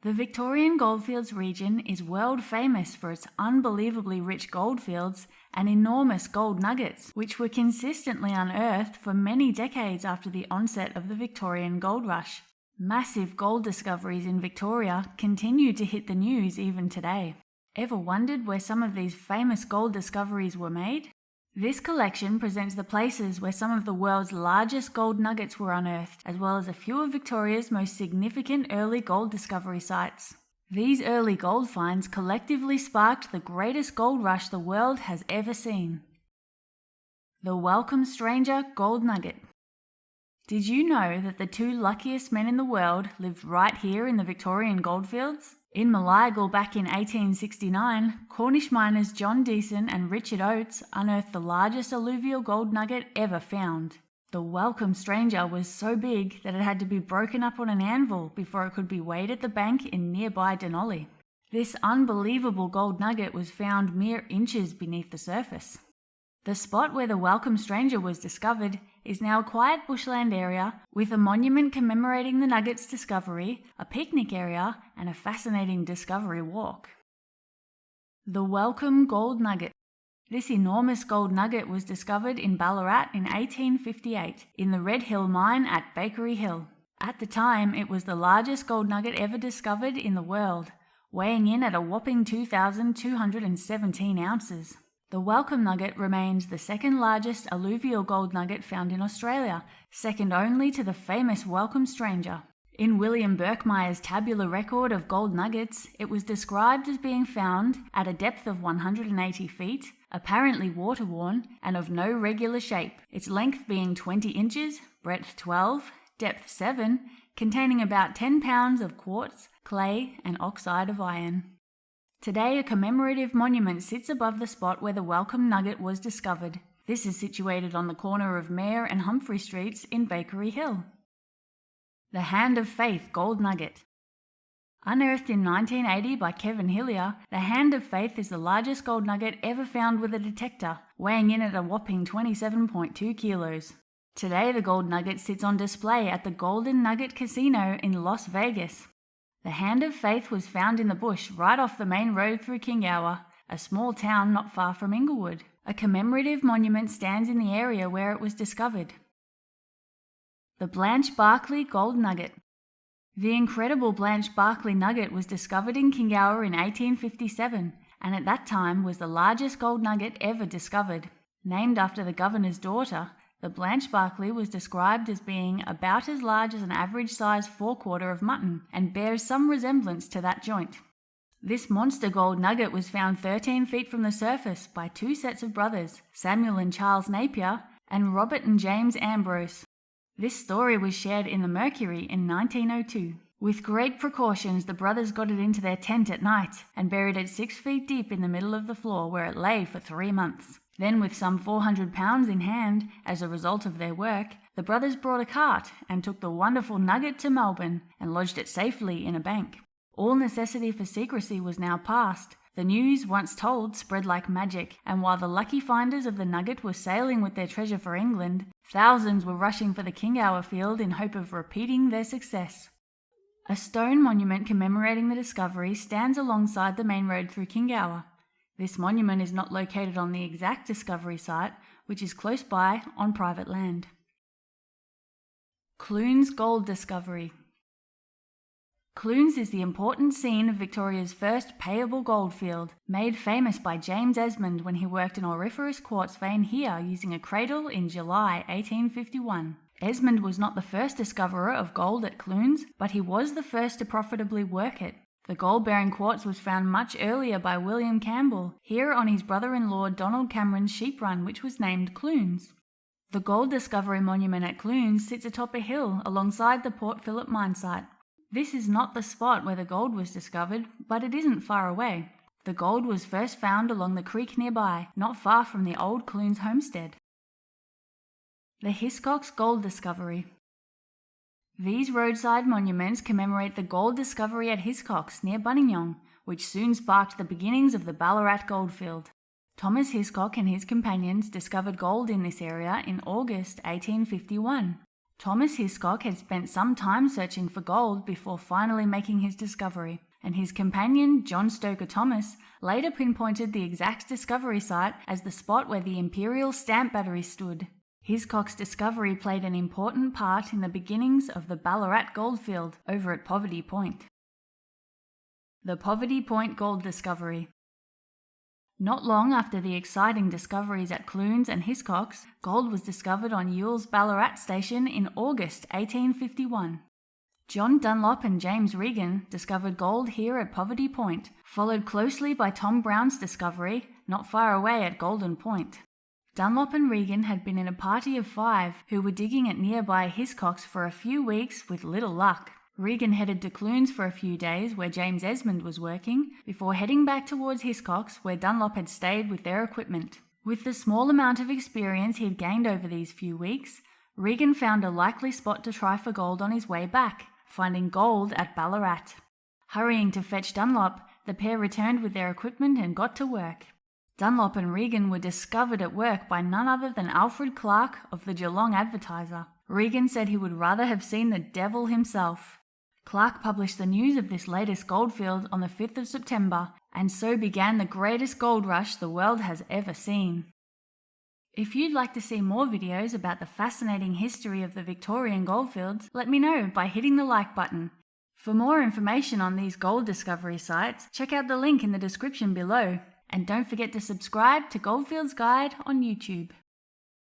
The Victorian Goldfields region is world famous for its unbelievably rich goldfields and enormous gold nuggets, which were consistently unearthed for many decades after the onset of the Victorian gold rush. Massive gold discoveries in Victoria continue to hit the news even today. Ever wondered where some of these famous gold discoveries were made? This collection presents the places where some of the world's largest gold nuggets were unearthed, as well as a few of Victoria's most significant early gold discovery sites. These early gold finds collectively sparked the greatest gold rush the world has ever seen. The Welcome Stranger Gold Nugget. Did you know that the two luckiest men in the world lived right here in the Victorian Goldfields? In Malayagal back in 1869, Cornish miners John Deason and Richard Oates unearthed the largest alluvial gold nugget ever found. The Welcome Stranger was so big that it had to be broken up on an anvil before it could be weighed at the bank in nearby Denali. This unbelievable gold nugget was found mere inches beneath the surface. The spot where the Welcome Stranger was discovered is now a quiet bushland area with a monument commemorating the nugget's discovery, a picnic area, and a fascinating discovery walk. The Welcome Gold Nugget. This enormous gold nugget was discovered in Ballarat in 1858 in the Red Hill mine at Bakery Hill. At the time, it was the largest gold nugget ever discovered in the world, weighing in at a whopping 2,217 ounces. The Welcome Nugget remains the second largest alluvial gold nugget found in Australia, second only to the famous Welcome Stranger. In William Birkmeyer's tabular record of gold nuggets, it was described as being found at a depth of 180 feet, apparently water-worn, and of no regular shape, its length being 20 inches, breadth 12, depth 7, containing about 10 pounds of quartz, clay, and oxide of iron. Today, a commemorative monument sits above the spot where the Welcome Nugget was discovered. This is situated on the corner of Mayor and Humphrey Streets in Bakery Hill. The Hand of Faith Gold Nugget. Unearthed in 1980 by Kevin Hillier, the Hand of Faith is the largest gold nugget ever found with a detector, weighing in at a whopping 27.2 kilos. Today, the gold nugget sits on display at the Golden Nugget Casino in Las Vegas. The Hand of Faith was found in the bush right off the main road through Kingower, a small town not far from Inglewood. A commemorative monument stands in the area where it was discovered. The Blanche Barclay Gold Nugget. The incredible Blanche Barclay Nugget was discovered in Kingower in 1857, and at that time was the largest gold nugget ever discovered. Named after the governor's daughter, the Blanche Barclay was described as being about as large as an average-sized forequarter of mutton and bears some resemblance to that joint. This monster gold nugget was found 13 feet from the surface by two sets of brothers, Samuel and Charles Napier, and Robert and James Ambrose. This story was shared in the Mercury in 1902. With great precautions, the brothers got it into their tent at night and buried it 6 feet deep in the middle of the floor where it lay for 3 months. Then, with some 400 pounds in hand, as a result of their work, the brothers brought a cart and took the wonderful nugget to Melbourne and lodged it safely in a bank. All necessity for secrecy was now past. The news, once told, spread like magic, and while the lucky finders of the nugget were sailing with their treasure for England, thousands were rushing for the Kingower field in hope of repeating their success. A stone monument commemorating the discovery stands alongside the main road through Kingower. This monument is not located on the exact discovery site, which is close by on private land. Clunes Gold Discovery. Clunes is the important scene of Victoria's first payable goldfield, made famous by James Esmond when he worked an auriferous quartz vein here using a cradle in July 1851. Esmond was not the first discoverer of gold at Clunes, but he was the first to profitably work it. The gold-bearing quartz was found much earlier by William Campbell, here on his brother-in-law Donald Cameron's sheep run, which was named Clunes. The gold discovery monument at Clunes sits atop a hill alongside the Port Phillip mine site. This is not the spot where the gold was discovered, but it isn't far away. The gold was first found along the creek nearby, not far from the old Clunes homestead. The Hiscocks Gold Discovery. These roadside monuments commemorate the gold discovery at Hiscocks near Buninyong, which soon sparked the beginnings of the Ballarat goldfield. Thomas Hiscock and his companions discovered gold in this area in August 1851. Thomas Hiscock had spent some time searching for gold before finally making his discovery, and his companion, John Stoker Thomas, later pinpointed the exact discovery site as the spot where the Imperial Stamp Battery stood. Hiscock's discovery played an important part in the beginnings of the Ballarat goldfield over at Poverty Point. The Poverty Point Gold Discovery. Not long after the exciting discoveries at Clunes and Hiscocks, gold was discovered on Yuille's Ballarat station in August 1851. John Dunlop and James Regan discovered gold here at Poverty Point, followed closely by Tom Brown's discovery not far away at Golden Point. Dunlop and Regan had been in a party of 5 who were digging at nearby Hiscocks for a few weeks with little luck. Regan headed to Clunes for a few days where James Esmond was working, before heading back towards Hiscocks where Dunlop had stayed with their equipment. With the small amount of experience he'd gained over these few weeks, Regan found a likely spot to try for gold on his way back, finding gold at Ballarat. Hurrying to fetch Dunlop, the pair returned with their equipment and got to work. Dunlop and Regan were discovered at work by none other than Alfred Clark of the Geelong Advertiser. Regan said he would rather have seen the devil himself. Clark published the news of this latest goldfield on the 5th of September, and so began the greatest gold rush the world has ever seen. If you'd like to see more videos about the fascinating history of the Victorian goldfields, let me know by hitting the like button. For more information on these gold discovery sites, check out the link in the description below. And don't forget to subscribe to Goldfields Guide on YouTube.